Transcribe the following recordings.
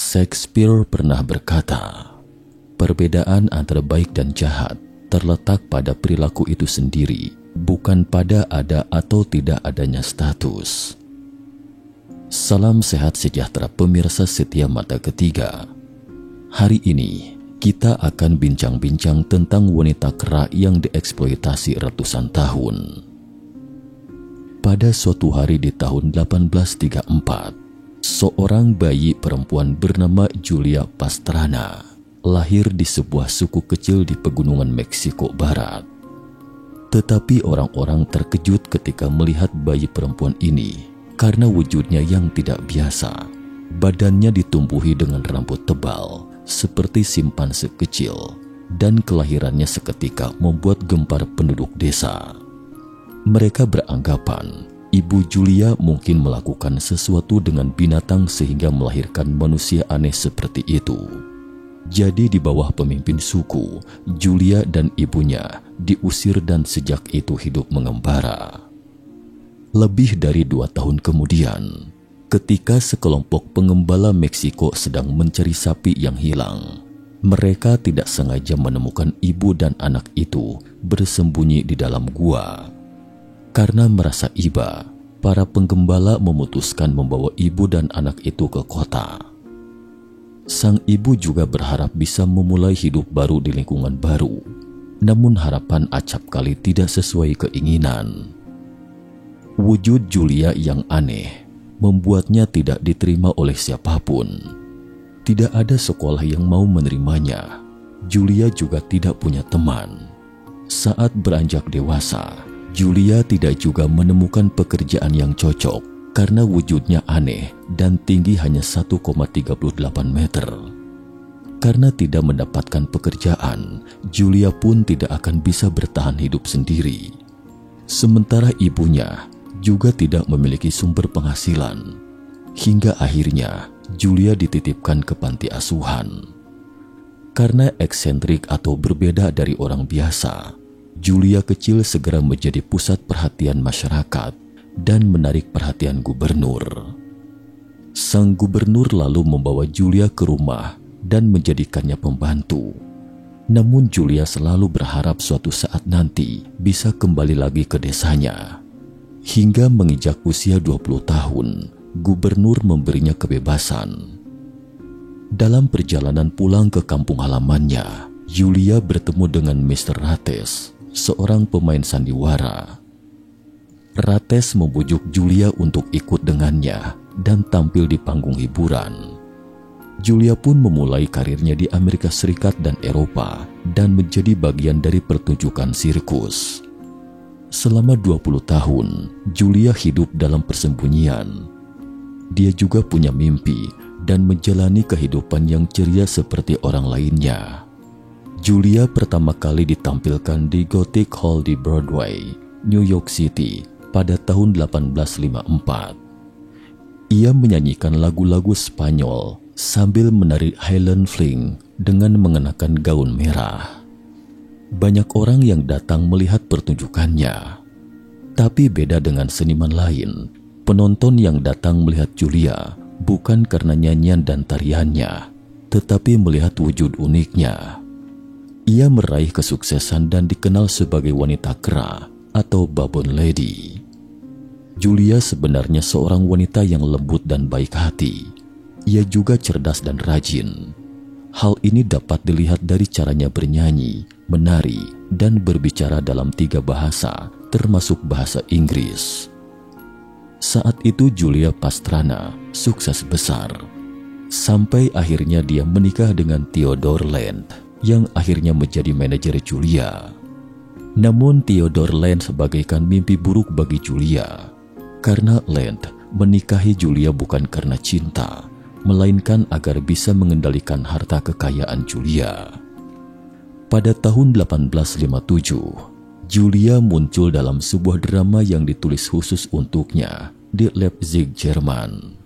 Shakespeare pernah berkata, perbedaan antara baik dan jahat terletak pada perilaku itu sendiri, bukan pada ada atau tidak adanya status. Salam sehat sejahtera pemirsa setia Mata Ketiga. Hari ini kita akan bincang-bincang tentang wanita kera yang dieksploitasi ratusan tahun. Pada suatu hari di tahun 1834, seorang bayi perempuan bernama Julia Pastrana lahir di sebuah suku kecil di pegunungan Meksiko Barat. Tetapi orang-orang terkejut ketika melihat bayi perempuan ini karena wujudnya yang tidak biasa. Badannya ditumbuhi dengan rambut tebal seperti simpanse kecil, dan kelahirannya seketika membuat gempar penduduk desa. Mereka beranggapan Ibu Julia mungkin melakukan sesuatu dengan binatang sehingga melahirkan manusia aneh seperti itu. Jadi di bawah pemimpin suku, Julia dan ibunya diusir dan sejak itu hidup mengembara. Lebih dari 2 tahun kemudian, ketika sekelompok pengembala Meksiko sedang mencari sapi yang hilang, mereka tidak sengaja menemukan ibu dan anak itu bersembunyi di dalam gua. Karena merasa iba, para penggembala memutuskan membawa ibu dan anak itu ke kota. Sang ibu juga berharap bisa memulai hidup baru di lingkungan baru, namun harapan acap kali tidak sesuai keinginan. Wujud Julia yang aneh membuatnya tidak diterima oleh siapapun. Tidak ada sekolah yang mau menerimanya. Julia juga tidak punya teman. Saat beranjak dewasa, Julia tidak juga menemukan pekerjaan yang cocok karena wujudnya aneh dan tinggi hanya 1,38 meter. Karena tidak mendapatkan pekerjaan, Julia pun tidak akan bisa bertahan hidup sendiri. Sementara ibunya juga tidak memiliki sumber penghasilan. Hingga akhirnya Julia dititipkan ke panti asuhan. Karena eksentrik atau berbeda dari orang biasa, Julia kecil segera menjadi pusat perhatian masyarakat dan menarik perhatian gubernur. Sang gubernur lalu membawa Julia ke rumah dan menjadikannya pembantu. Namun Julia selalu berharap suatu saat nanti bisa kembali lagi ke desanya. Hingga menginjak usia 20 tahun, gubernur memberinya kebebasan. Dalam perjalanan pulang ke kampung halamannya, Julia bertemu dengan Mr. Rates, seorang pemain sandiwara. Rates membujuk Julia untuk ikut dengannya dan tampil di panggung hiburan. Julia pun memulai karirnya di Amerika Serikat dan Eropa dan menjadi bagian dari pertunjukan sirkus. Selama 20 tahun, Julia hidup dalam persembunyian. Dia juga punya mimpi dan menjalani kehidupan yang ceria seperti orang lainnya. Julia pertama kali ditampilkan di Gothic Hall di Broadway, New York City pada tahun 1854. Ia menyanyikan lagu-lagu Spanyol sambil menari Highland Fling dengan mengenakan gaun merah. Banyak orang yang datang melihat pertunjukannya. Tapi beda dengan seniman lain, penonton yang datang melihat Julia bukan karena nyanyian dan tariannya, tetapi melihat wujud uniknya. Ia meraih kesuksesan dan dikenal sebagai wanita kera atau babon lady. Julia sebenarnya seorang wanita yang lembut dan baik hati. Ia juga cerdas dan rajin. Hal ini dapat dilihat dari caranya bernyanyi, menari, dan berbicara dalam 3 bahasa, termasuk bahasa Inggris. Saat itu Julia Pastrana sukses besar. Sampai akhirnya dia menikah dengan Theodore Land, yang akhirnya menjadi manajer Julia. Namun Theodore Land sebagaikan mimpi buruk bagi Julia, karena Land menikahi Julia bukan karena cinta, melainkan agar bisa mengendalikan harta kekayaan Julia. Pada tahun 1857, Julia muncul dalam sebuah drama yang ditulis khusus untuknya di Leipzig, Jerman.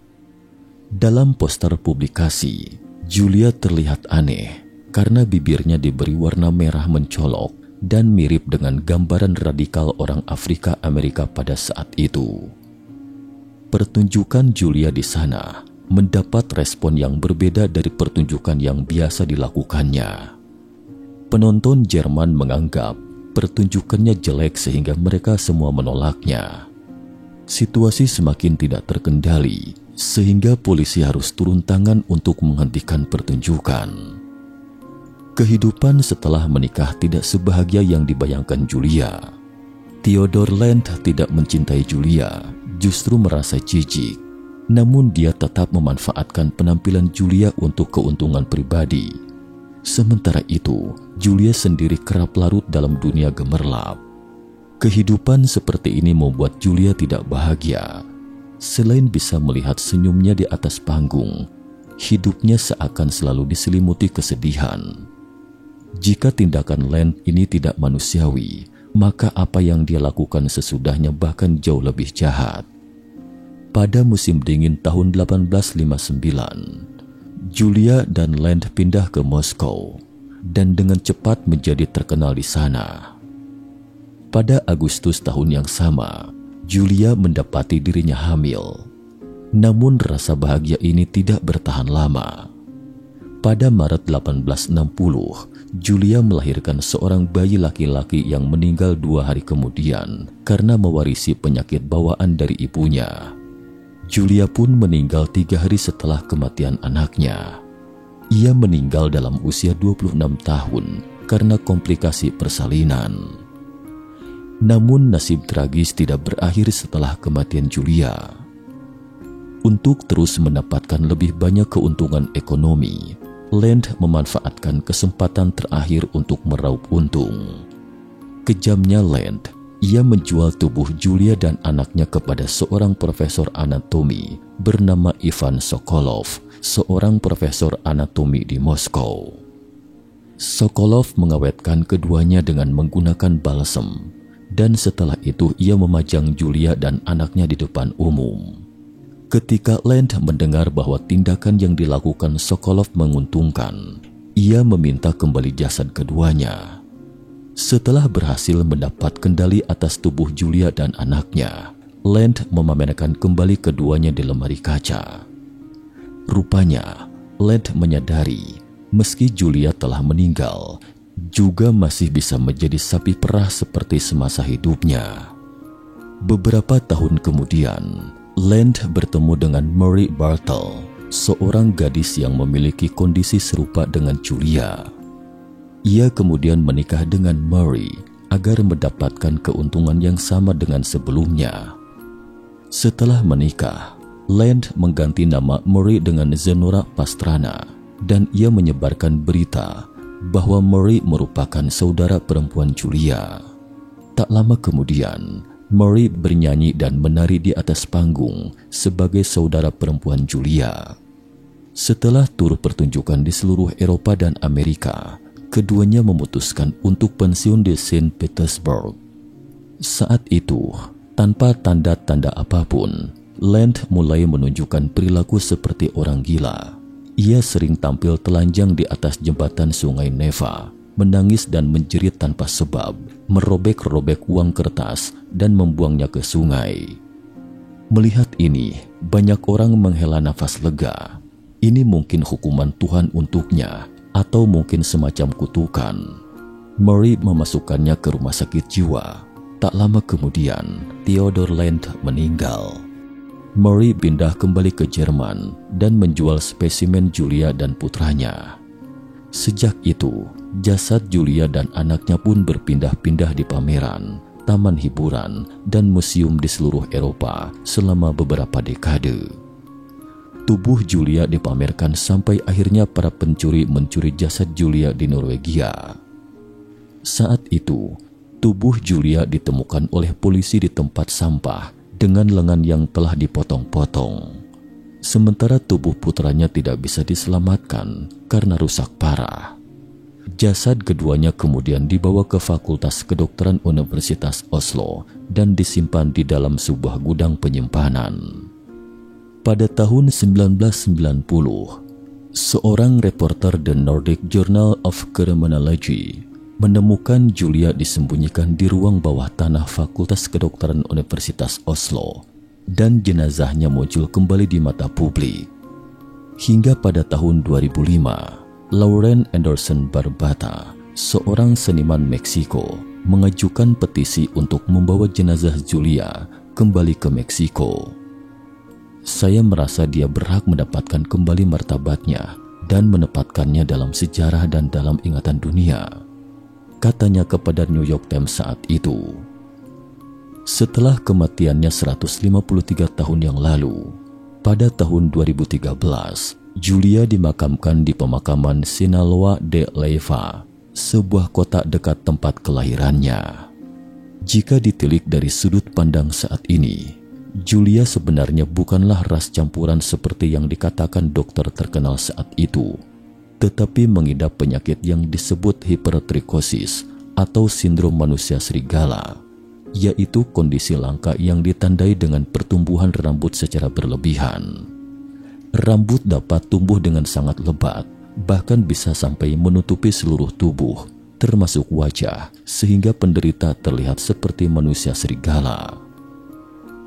Dalam poster publikasi, Julia terlihat aneh karena bibirnya diberi warna merah mencolok dan mirip dengan gambaran radikal orang Afrika Amerika pada saat itu. Pertunjukan Julia di sana mendapat respon yang berbeda dari pertunjukan yang biasa dilakukannya. Penonton Jerman menganggap pertunjukannya jelek sehingga mereka semua menolaknya. Situasi semakin tidak terkendali sehingga polisi harus turun tangan untuk menghentikan pertunjukan. Kehidupan setelah menikah tidak sebahagia yang dibayangkan Julia. Theodor Land tidak mencintai Julia, justru merasa jijik. Namun dia tetap memanfaatkan penampilan Julia untuk keuntungan pribadi. Sementara itu, Julia sendiri kerap larut dalam dunia gemerlap. Kehidupan seperti ini membuat Julia tidak bahagia. Selain bisa melihat senyumnya di atas panggung, hidupnya seakan selalu diselimuti kesedihan. Jika tindakan Land ini tidak manusiawi, maka apa yang dia lakukan sesudahnya bahkan jauh lebih jahat. Pada musim dingin tahun 1859, Julia dan Land pindah ke Moskow dan dengan cepat menjadi terkenal di sana. Pada Agustus tahun yang sama, Julia mendapati dirinya hamil. Namun rasa bahagia ini tidak bertahan lama. Pada Maret 1860, Julia melahirkan seorang bayi laki-laki yang meninggal 2 hari kemudian karena mewarisi penyakit bawaan dari ibunya. Julia pun meninggal 3 hari setelah kematian anaknya. Ia meninggal dalam usia 26 tahun karena komplikasi persalinan. Namun nasib tragis tidak berakhir setelah kematian Julia. Untuk terus mendapatkan lebih banyak keuntungan ekonomi, Land memanfaatkan kesempatan terakhir untuk meraup untung. Kejamnya Land, ia menjual tubuh Julia dan anaknya kepada seorang profesor anatomi bernama Ivan Sokolov, seorang profesor anatomi di Moskow. Sokolov mengawetkan keduanya dengan menggunakan balsem. Dan setelah itu ia memajang Julia dan anaknya di depan umum. Ketika Land mendengar bahwa tindakan yang dilakukan Sokolov menguntungkan, ia meminta kembali jasad keduanya. Setelah berhasil mendapat kendali atas tubuh Julia dan anaknya, Land memamerkan kembali keduanya di lemari kaca. Rupanya, Land menyadari meski Julia telah meninggal, juga masih bisa menjadi sapi perah seperti semasa hidupnya. Beberapa tahun kemudian, Land bertemu dengan Marie Bartel, seorang gadis yang memiliki kondisi serupa dengan Julia. Ia kemudian menikah dengan Marie agar mendapatkan keuntungan yang sama dengan sebelumnya. Setelah menikah, Land mengganti nama Marie dengan Zenora Pastrana dan ia menyebarkan berita bahwa Marie merupakan saudara perempuan Julia. Tak lama kemudian, Marie bernyanyi dan menari di atas panggung sebagai saudara perempuan Julia. Setelah tur pertunjukan di seluruh Eropa dan Amerika, keduanya memutuskan untuk pensiun di Saint Petersburg. Saat itu, tanpa tanda-tanda apapun, Land mulai menunjukkan perilaku seperti orang gila. Ia sering tampil telanjang di atas jembatan Sungai Neva, menangis dan menjerit tanpa sebab, merobek-robek uang kertas dan membuangnya ke sungai. Melihat ini, banyak orang menghela nafas lega. Ini mungkin hukuman Tuhan untuknya, atau mungkin semacam kutukan. Marie memasukkannya ke rumah sakit jiwa. Tak lama kemudian, Theodor Land meninggal. Marie pindah kembali ke Jerman dan menjual spesimen Julia dan putranya. Sejak itu, jasad Julia dan anaknya pun berpindah-pindah di pameran, taman hiburan, dan museum di seluruh Eropa selama beberapa dekade. Tubuh Julia dipamerkan sampai akhirnya para pencuri mencuri jasad Julia di Norwegia. Saat itu, tubuh Julia ditemukan oleh polisi di tempat sampah dengan lengan yang telah dipotong-potong. Sementara tubuh putranya tidak bisa diselamatkan karena rusak parah. Jasad keduanya kemudian dibawa ke Fakultas Kedokteran Universitas Oslo dan disimpan di dalam sebuah gudang penyimpanan. Pada tahun 1990, seorang reporter The Nordic Journal of Criminology menemukan Julia disembunyikan di ruang bawah tanah Fakultas Kedokteran Universitas Oslo dan jenazahnya muncul kembali di mata publik. Hingga pada tahun 2005, Lauren Anderson Barbata, seorang seniman Meksiko, mengajukan petisi untuk membawa jenazah Julia kembali ke Meksiko. Saya merasa dia berhak mendapatkan kembali martabatnya dan menempatkannya dalam sejarah dan dalam ingatan dunia, katanya kepada New York Times saat itu. Setelah kematiannya 153 tahun yang lalu, pada tahun 2013, Julia dimakamkan di pemakaman Sinaloa de Leyva, sebuah kota dekat tempat kelahirannya. Jika ditilik dari sudut pandang saat ini, Julia sebenarnya bukanlah ras campuran seperti yang dikatakan dokter terkenal saat itu, tetapi mengidap penyakit yang disebut hipertrikosis atau sindrom manusia serigala, yaitu kondisi langka yang ditandai dengan pertumbuhan rambut secara berlebihan. Rambut dapat tumbuh dengan sangat lebat, bahkan bisa sampai menutupi seluruh tubuh, termasuk wajah, sehingga penderita terlihat seperti manusia serigala.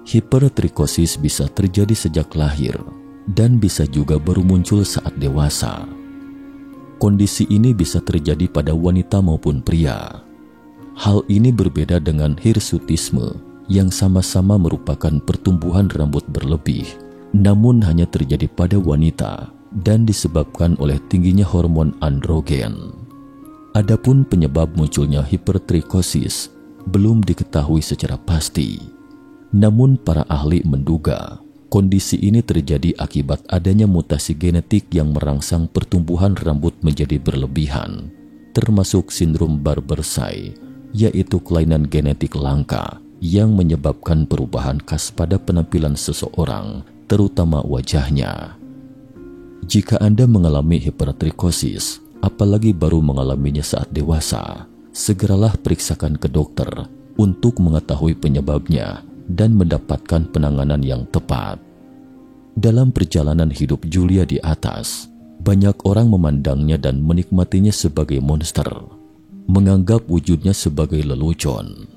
Hipertrikosis bisa terjadi sejak lahir dan bisa juga baru muncul saat dewasa. Kondisi ini bisa terjadi pada wanita maupun pria. Hal ini berbeda dengan hirsutisme yang sama-sama merupakan pertumbuhan rambut berlebih, namun hanya terjadi pada wanita dan disebabkan oleh tingginya hormon androgen. Adapun penyebab munculnya hipertrikosis belum diketahui secara pasti. Namun para ahli menduga kondisi ini terjadi akibat adanya mutasi genetik yang merangsang pertumbuhan rambut menjadi berlebihan, termasuk sindrom Barber-Say, yaitu kelainan genetik langka yang menyebabkan perubahan khas pada penampilan seseorang, terutama wajahnya. Jika Anda mengalami hipertrikosis, apalagi baru mengalaminya saat dewasa, segeralah periksakan ke dokter untuk mengetahui penyebabnya dan mendapatkan penanganan yang tepat. Dalam perjalanan hidup Julia di atas, banyak orang memandangnya dan menikmatinya sebagai monster, menganggap wujudnya sebagai lelucon.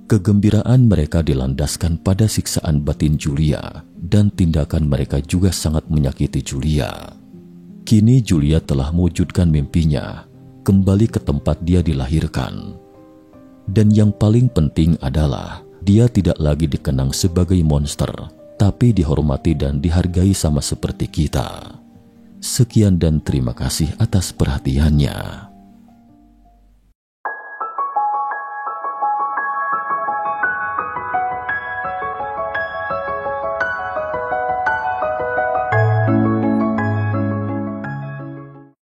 Kegembiraan mereka dilandaskan pada siksaan batin Julia, dan tindakan mereka juga sangat menyakiti Julia. Kini Julia telah mewujudkan mimpinya, kembali ke tempat dia dilahirkan. Dan yang paling penting adalah, dia tidak lagi dikenang sebagai monster, tapi dihormati dan dihargai sama seperti kita. Sekian dan terima kasih atas perhatiannya.